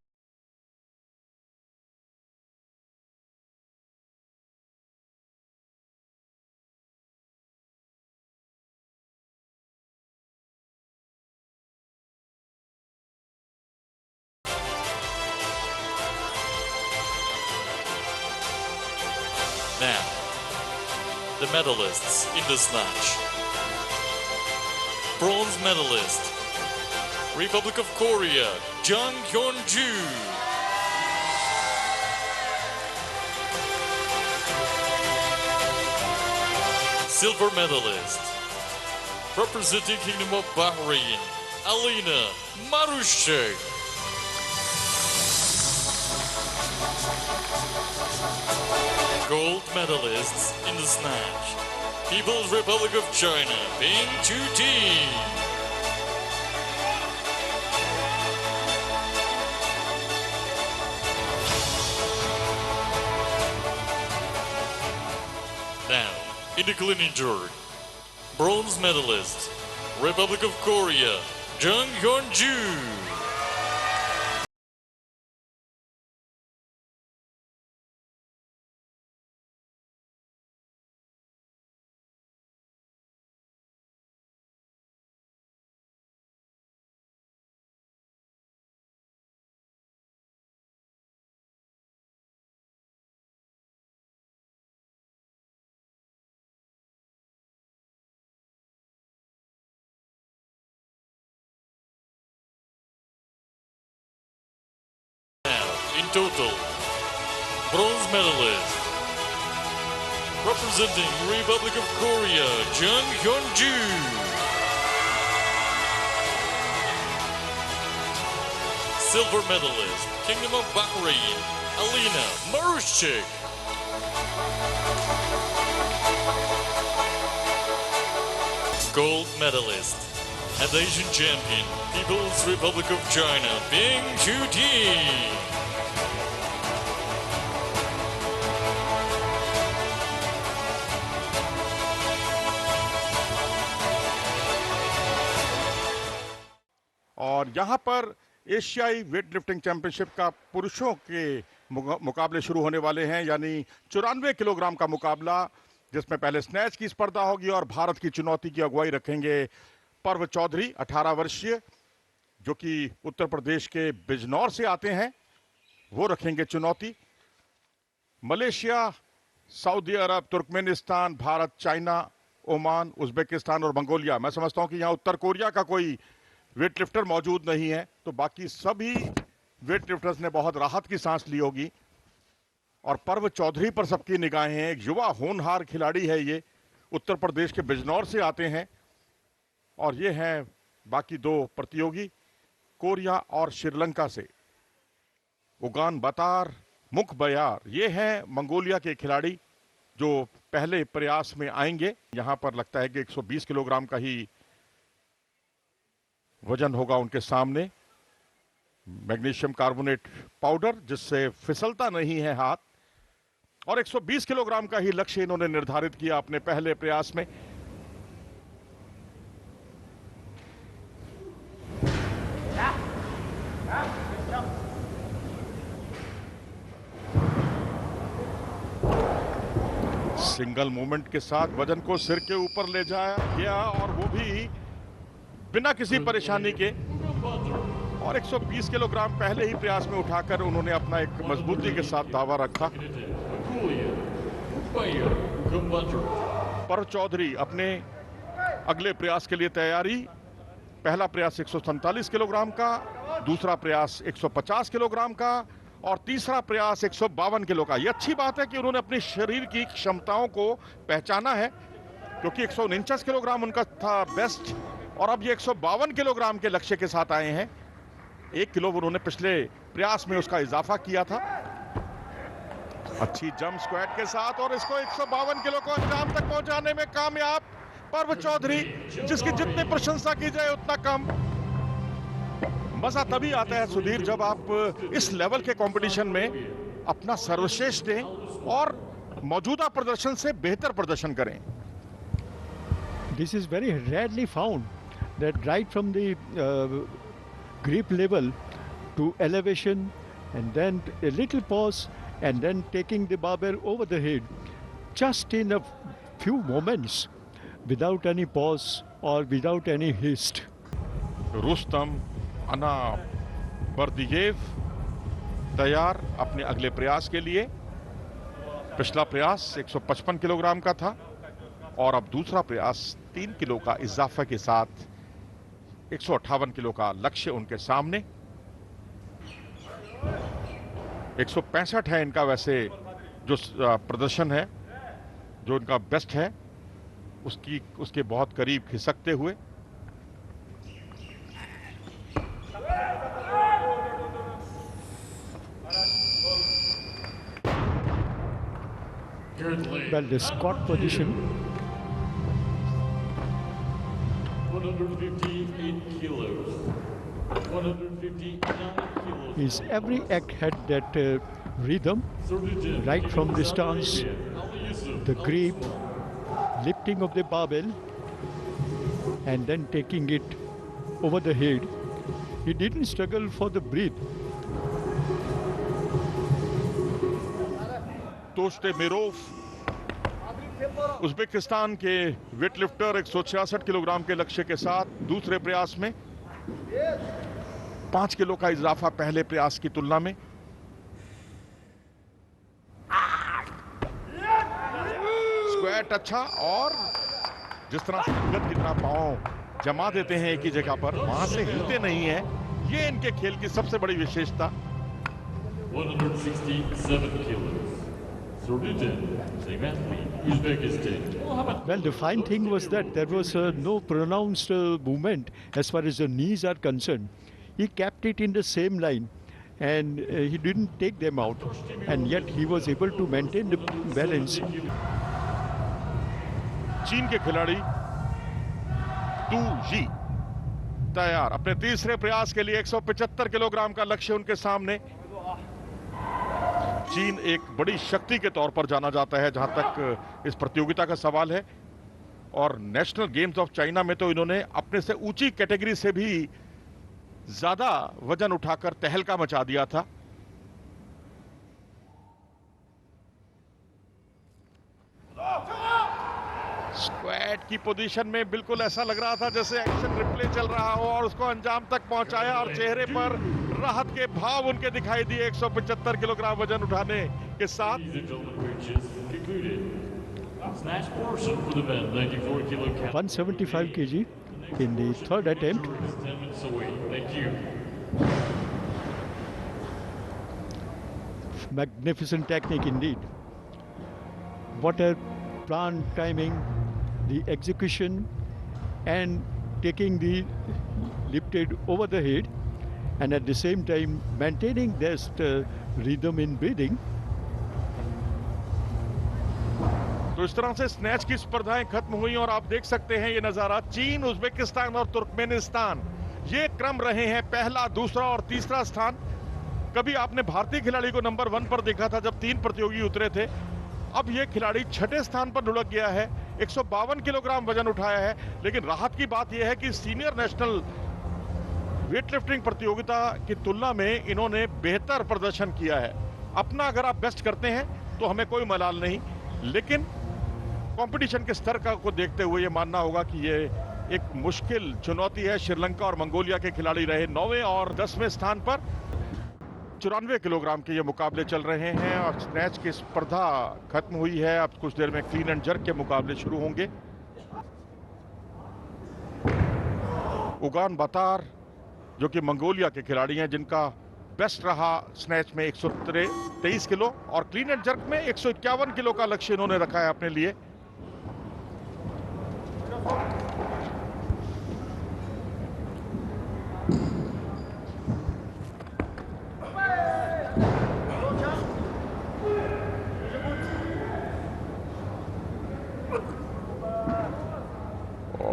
Now, the medalists in the snatch. Bronze medalist, Republic of Korea, Jang Hyun-ju. Silver medalist, representing Kingdom of Bahrain, Alina Marushek. Gold medalists in the snatch, People's Republic of China, Ping Chu-ting. critically injured. Bronze medalist, Republic of Korea, Jung Hyun-ju. In total, bronze medalist, representing Republic of Korea, Jung Hyun-ju. Silver medalist, Kingdom of Bahrain, Alina Marushchik. Gold medalist and Asian champion, People's Republic of China, Bing Chu-ti. और यहाँ पर एशियाई weight lifting championship का पुरुषों के मुकाबले शुरू होने वाले हैं, यानी 94 किलोग्राम का मुकाबला, जिसमें पहले स्नैच की स्पर्धा होगी और भारत की चुनौती की अगुवाई रखेंगे पर्व चौधरी, 18 वर्षीय, जो कि उत्तर प्रदेश के बिजनौर से आते हैं। वो रखेंगे चुनौती। Malaysia, Saudi Arab, Turkmenistan, Bharat, China, Oman, Uzbekistan और मंगोलिया। मैं समझता हूं कि यहाँ उत्तर कोरिया का कोई वेट लिफ्टर मौजूद नहीं है, तो बाकी सभी वेट लिफ्टर्स ने बहुत राहत की सांस ली होगी। और पर्व चौधरी पर सबकी निगाहें हैं। एक युवा होनहार खिलाड़ी है, ये उत्तर प्रदेश के बिजनौर से आते हैं। और ये हैं बाकी दो प्रतियोगी, कोरिया और श्रीलंका से उगान बतार, मुख बयार। ये हैं मंगोलिया के खिलाड़ी जो पहले प्रयास में आएंगे। यहाँ पर लगता है कि 120 किलोग्राम का ही वजन होगा उनके सामने। मैग्नीशियम कार्बोनेट पाउडर, जिससे फिसलता नहीं है हाथ, और 120 किलोग्राम का ही लक्ष्य इन्होंने निर्धारित किया अपने पहले प्रयास में। सिंगल मूवमेंट के साथ वजन को सिर के ऊपर ले जाया गया, और वो भी बिना किसी परेशानी के। और 120 किलोग्राम पहले ही प्रयास में उठाकर उन्होंने अपना एक मजबूती के साथ दावा रखा। पर्व चौधरी अपने अगले प्रयास के लिए तैयारी। पहला प्रयास 147 किलोग्राम का, दूसरा प्रयास 150 किलोग्राम का, और तीसरा प्रयास 152 किलो का। यह अच्छी बात है कि उन्होंने अपने शरीर की क्षमताओं को पहचाना है, क्योंकि 149 किलोग्राम उनका था बेस्ट, और अब ये 152 किलोग्राम के लक्ष्य के साथ आए हैं। 1 किलो उन्होंने पिछले प्रयास में उसका इजाफा किया था। अच्छी जंप स्क्वाट के साथ, और इसको 152 किलो को अंजाम तक पहुंचाने में कामयाब पर्व चौधरी, जिसकी जितनी प्रशंसा की जाए उतना कम। मजा तभी आता है सुधीर, जब आप इस लेवल के कंपटीशन में अपना सर्वश्रेष्ठ दें और मौजूदा प्रदर्शन से बेहतर प्रदर्शन करें। This is very rarely found, that right from the grip level to elevation, and then a little pause, and then taking the barbell over the head, just in a few moments, without any pause or without any haste. Rustam अना बर्दियेव तैयार अपने अगले प्रयास के लिए। पिछला प्रयास 155 kilogram का था, और अब दूसरा प्रयास 3 किलो का इजाफा के साथ 158 किलो का लक्ष्य उनके सामने। 165 है इनका वैसे जो प्रदर्शन है, जो इनका बेस्ट है, उसके बहुत करीब खिसकते हुए। Well, the squat position 158 kilos. 159 kilos. is every act had that rhythm, right from the stance, the grip, lifting of the barbell and then taking it over the head. He didn't struggle for the breath. Tostemirov Uzbekistan के weightlifter 166 kilogram के लक्ष्य के साथ दूसरे प्रयास में 5 kilo का इजाफा पहले प्रयास की तुलना में। स्क्वाट अच्छा, और जिस तरह संगत की तरह पांव जमा देते हैं एक ही जगह पर, वहां से हिलते नहीं है, ये इनके खेल की सबसे बड़ी विशेषता। 167 kilos. Surujan, same athlete, Uzbekistan. Well, the fine thing was that there was no pronounced movement as far as the knees are concerned. He kept it in the same line and he didn't take them out, and yet he was able to maintain the balance. चीन के खिलाड़ी तू जी तैयार अपने तीसरे प्रयास के लिए। 175 किलोग्राम का लक्ष्य उनके सामने। चीन एक बड़ी शक्ति के तौर पर जाना जाता है जहां तक इस प्रतियोगिता का सवाल है, और नेशनल गेम्स ऑफ चाइना में तो इन्होंने अपने से ऊंची कैटेगरी से भी ज्यादा वजन उठाकर तहलका मचा दिया था। स्क्वाट की पोजीशन में बिल्कुल ऐसा लग रहा था जैसे एक्शन रिप्ले चल रहा हो, और उसको अंजाम तक पहुंचाया, और चेहरे पर राहत के भाव उनके दिखाई दिए 175 किलोग्राम वजन उठाने के साथ। Ladies and gentlemen, coaches concluded. Snatch portion for the event, 94 kilo count. 175 kg in the third attempt. 10 minutes away. Thank you. Magnificent technique indeed. What a planned timing, the execution, and taking the lifted over the head, and at the same time maintaining this rhythm in breathing. तो इस तरह से snatch की स्पर्धाएं खत्म हुई, और आप देख सकते हैं ये नजारा। चीन, उज़्बेकिस्तान और तुर्कमेनिस्तान ये क्रम रहे हैं, पहला, दूसरा और तीसरा स्थान। कभी आपने भारतीय खिलाड़ी को नंबर 1 पर देखा था जब 3 प्रतियोगी उतरे थे। अब ये खिलाड़ी छठे स्थान पर लुढ़क गया है, 152 किलोग्राम वजन उठाया है। लेकिन राहत की बात यह है कि सीनियर नेशनल वेटलिफ्टिंग प्रतियोगिता की तुलना में इन्होंने बेहतर प्रदर्शन किया है। अपना अगर आप बेस्ट करते हैं तो हमें कोई मलाल नहीं, लेकिन कंपटीशन के स्तर का को देखते हुए ये मानना होगा कि ये एक मुश्किल चुनौती है। श्रीलंका और मंगोलिया के खिलाड़ी रहे 9वें और 10वें स्थान पर। 94 किलोग्राम के ये मुकाबले चल रहे हैं, और स्नैच की स्पर्धा खत्म हुई है। अब कुछ देर में क्लीन एंड जर्क के मुकाबले शुरू होंगे। उगान बातार जो कि मंगोलिया के खिलाड़ी हैं, जिनका बेस्ट रहा स्नैच में 123 किलो, और क्लीन एंड जर्क में 151 किलो का लक्ष्य इन्होंने रखा है अपने लिए।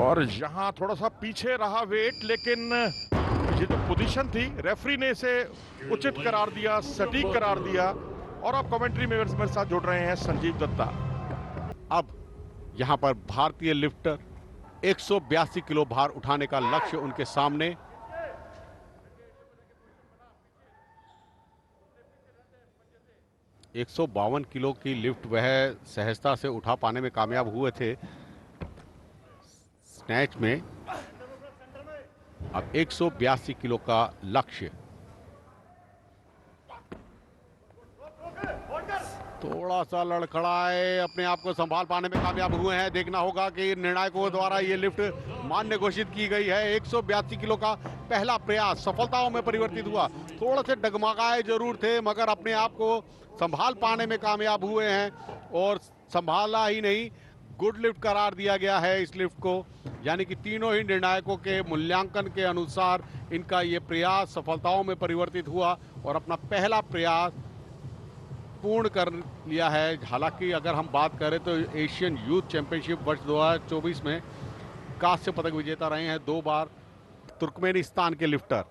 और यहां थोड़ा सा पीछे रहा वेट, लेकिन ये जो पोजीशन थी रेफरी ने इसे उचित करार दिया, सटीक करार दिया। और आप कमेंट्री में मेरे साथ जुड़ रहे हैं संजीव दत्ता। अब यहां पर भारतीय लिफ्टर 182 किलो भार उठाने का लक्ष्य उनके सामने। एक 152 किलो की लिफ्ट वह सहजता से उठा पाने में कामयाब हुए थे स्नैच में। अब 182 किलो का लक्ष्य। थोड़ा सा लड़खड़ाए, अपने आप को संभाल पाने में कामयाब हुए हैं। देखना होगा कि निर्णायकों द्वारा ये लिफ्ट मान्य घोषित की गई है। 182 किलो का पहला प्रयास सफलताओं में परिवर्तित हुआ। थोड़ा से डगमगाए जरूर थे, मगर अपने आप को संभाल पाने में कामयाब हुए हैं, और संभाला ही नहीं, गुड लिफ्ट करार दिया गया है इस लिफ्ट को। यानी कि तीनों ही निर्णायकों के मूल्यांकन के अनुसार इनका ये प्रयास सफलताओं में परिवर्तित हुआ, और अपना पहला प्रयास पूर्ण कर लिया है। हालांकि अगर हम बात करें तो एशियन यूथ चैंपियनशिप वर्ष 2024 में कांस्य पदक विजेता रहे हैं 2 बार तुर्कमेनिस्तान के लिफ्टर।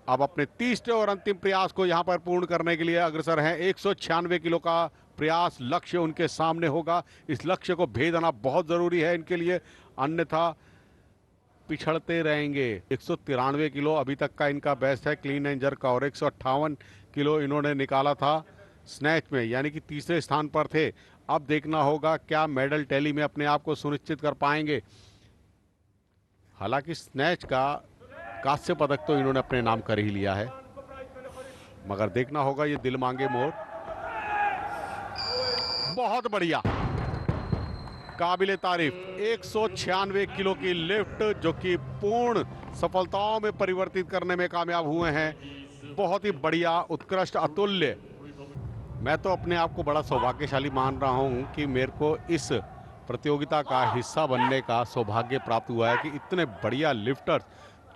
अब अपने तीसरे और अंतिम प्रयास को यहां पर पूर्ण करने के लिए अग्रसर हैं। 196 किलो का प्रयास लक्ष्य उनके सामने होगा। इस लक्ष्य को भेदना बहुत जरूरी है इनके लिए, अन्यथा पिछड़ते रहेंगे। 193 किलो अभी तक का इनका बेस्ट है क्लीन एंड जर्क का, और 158 किलो इन्होंने निकाला था स्नैच में, यानी कि तीसरे स्थान पर थे। अब देखना होगा क्या मेडल टैली में अपने आप को सुनिश्चित कर पाएंगे। हालांकि स्नैच का कांस्य पदक तो इन्होंने अपने नाम कर ही लिया है, मगर देखना होगा ये दिल मांगे मोर। बहुत बढ़िया, काबिले तारीफ 196 किलो की लिफ्ट जो कि पूर्ण सफलताओं में परिवर्तित करने में कामयाब हुए हैं। बहुत ही बढ़िया, उत्कृष्ट, अतुल्य। मैं तो अपने आप को बड़ा सौभाग्यशाली मान रहा हूं कि मेरे को इस प्रतियोगिता का हिस्सा बनने का सौभाग्य प्राप्त हुआ है कि इतने बढ़िया लिफ्टर्स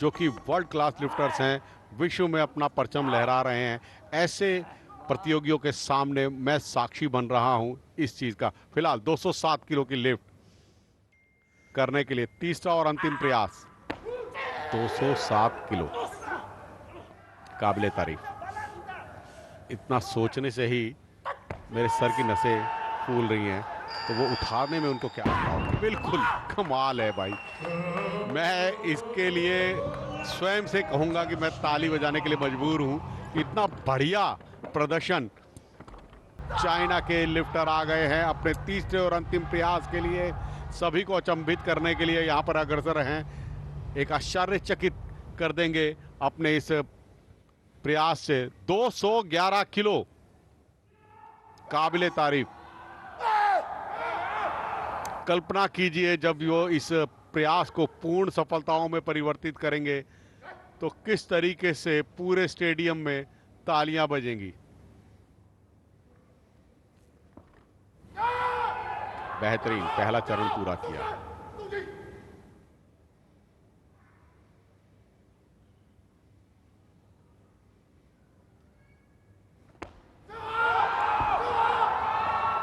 जो कि वर्ल्ड क्लास लिफ्टर्स हैं, विश्व में अपना परचम लहरा रहे हैं, ऐसे प्रतियोगियों के सामने मैं साक्षी बन रहा हूं इस चीज का। फिलहाल 207 किलो की लिफ्ट करने के लिए तीसरा और अंतिम प्रयास। 207 किलो, काबिले तारीफ। इतना सोचने से ही मेरे सर की नसें फूल रही हैं, तो वो उठाने में उनको क्या बताऊं। बिल्कुल कमाल है भाई। मैं इसके लिए स्वयं से कहूंगा कि मैं ताली बजाने के लिए मजबूर हूं। इतना बढ़िया प्रदर्शन। चाइना के लिफ्टर आ गए हैं अपने तीसरे और अंतिम प्रयास के लिए, सभी को अचंभित करने के लिए यहां पर अग्रसर हैं। एक आश्चर्यचकित कर देंगे अपने इस प्रयास से। 211 किलो, काबिले तारीफ। कल्पना कीजिए जब वो इस प्रयास को पूर्ण सफलताओं में परिवर्तित करेंगे तो किस तरीके से पूरे स्टेडियम में तालियां बजेंगी। बेहतरीन, पहला चरण पूरा किया।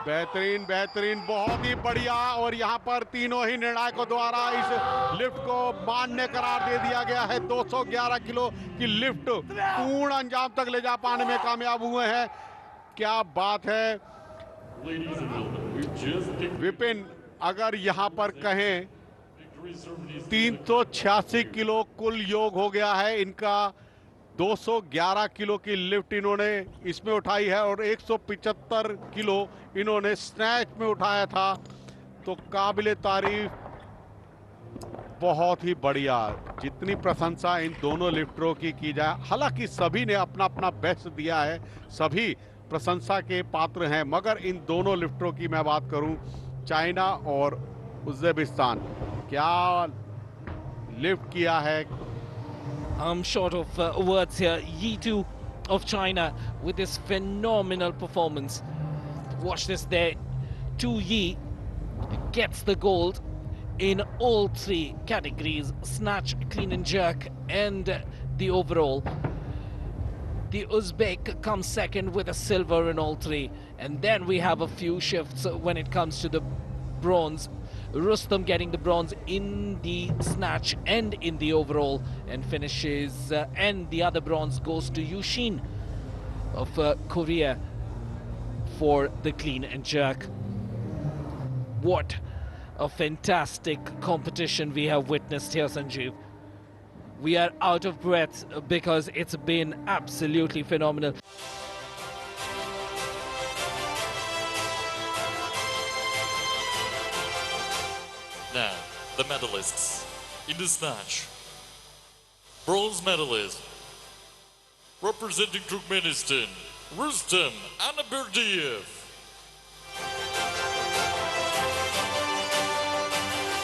बेहतरीन बेहतरीन, बहुत ही बढ़िया। और यहां पर तीनों ही निर्णायकों द्वारा इस लिफ्ट को मान्य करार दे दिया गया है। 211 किलो की लिफ्ट पूर्ण अंजाम तक ले जा पाने में कामयाब हुए हैं। क्या बात है Ladies and gentlemen, we've just Vipin, अगर यहां पर कहें victory ceremonies. 386 किलो कुल योग हो गया है इनका। 211 किलो की लिफ्ट इन्होंने इसमें उठाई है और 175 किलो इन्होंने स्नैच में उठाया था। तो काबिले तारीफ, बहुत ही बढ़िया। जितनी प्रशंसा इन दोनों लिफ्टरों की जाए, हालांकि सभी ने अपना अपना बेस्ट दिया है, सभी प्रशंसा के पात्र हैं, मगर इन दोनों लिफ्टरों की मैं बात करूं, चाइना और उज्बेकिस्तान, क्या लिफ्ट किया है। I'm short of words here. Yi Tu of China with this phenomenal performance. Watch this there. Tu Yi gets the gold in all three categories: snatch, clean and jerk, and the overall. The Uzbek comes second with a silver in all three. And then we have a few shifts when it comes to the bronze. Rustam getting the bronze in the snatch and in the overall, and finishes and the other bronze goes to Yushin of Korea for the clean and jerk. What a fantastic competition we have witnessed here, Sanjeev. We are out of breath because it's been absolutely phenomenal. Now, the medalists in the snatch. Bronze medalist, representing Turkmenistan, Rustam Anaberdiev.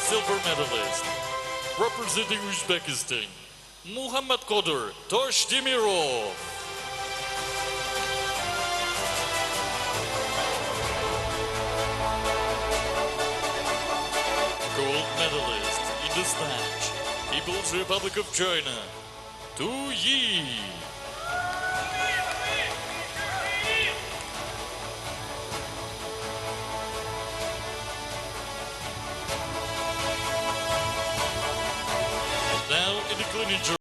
Silver medalist, representing Uzbekistan, Muhammad Qadr Toshdemirov. Gold medalist in the snatch, People's Republic of China, Tu Yi. Now in the clean and jerk.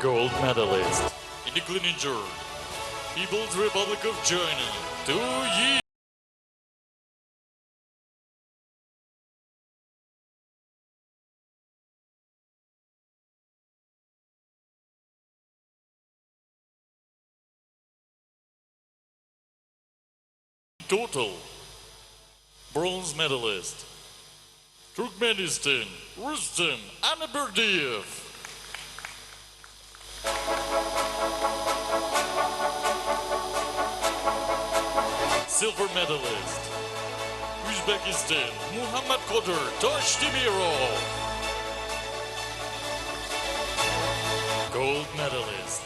Gold medalist in the clean and jerk, People's Republic of China, 2 years. Total bronze medalist, Turkmenistan, Rustem Anaberdiyev. Silver medalist, Uzbekistan, Muhammad Kodur Toshtimirov. Gold medalist,